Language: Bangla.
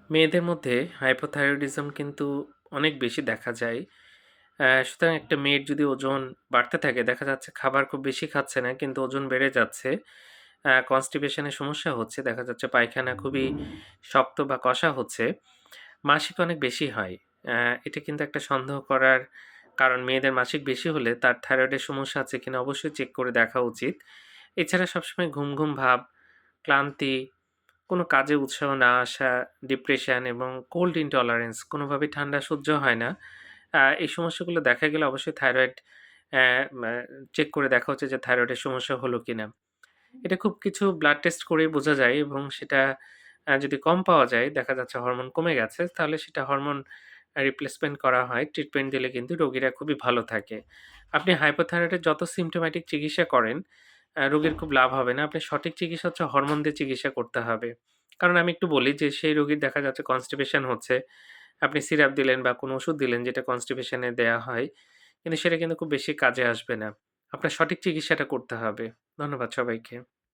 মেয়েদের মধ্যে হাইপোথাইরয়েডিজম কিন্তু অনেক বেশি দেখা যায়। সুতরাং একটা মেয়ের যদি ওজন বাড়তে থাকে, দেখা যাচ্ছে খাবার খুব বেশি খাচ্ছে না কিন্তু ওজন বেড়ে যাচ্ছে। কনস্টিপেশন এর সমস্যা হচ্ছে, দেখা যাচ্ছে পায়খানা খুবই শক্ত বা কষা হচ্ছে। মাসিক অনেক বেশি হয়। এটা কিন্তু একটা সন্দেহ করার কারণ। মেয়েদের মাসিক বেশি হলে তার থাইরয়েডের সমস্যা আছে কিনা অবশ্যই চেক করে দেখা উচিত। এছাড়া সবসময় ঘুম, ঘুম ভাব, ক্লান্তি, কোনো কাজে উৎসাহ না আসা, ডিপ্রেশন এবং কোল্ড ইনটলারেন্স, কোনোভাবেই ঠান্ডা সহ্য হয় না। এই সমস্যাগুলো দেখা গেলে অবশ্যই থাইরয়েড অ্যা ম্যা চেক করে দেখা উচিত যে থাইরয়েডের সমস্যা হলো কিনা। এটা খুব কিছু ব্লাড টেস্ট করেই বোঝা যায় এবং সেটা যদি কম পাওয়া যায়, দেখা যাচ্ছে হরমোন কমে গেছে, তাহলে সেটা হরমোন রিপ্লেসমেন্ট করা হয়। ট্রিটমেন্ট দিলে কিন্তু রোগীরা খুবই ভালো থাকে। আপনি হাইপোথাইরয়েডের যত সিম্পটোমেটিক চিকিৎসা করেন, রোগীর খুব লাভ হবে না। আপনি সঠিক চিকিৎসা হচ্ছে হরমোন দিয়ে চিকিৎসা করতে হবে। কারণ আমি একটু বলি যে সেই রোগীর দেখা যাচ্ছে কনস্টিপেশন হচ্ছে। আপনি সিরাপ দিলেন বা কোনো ওষুধ দিলেন যেটা কনস্টিপেশন এ দেয়া হয়। কিন্তু সেটা কিন্তু খুব বেশি কাজে আসবে না। আপনার সঠিক চিকিৎসাটা করতে হবে। ধন্যবাদ সবাইকে।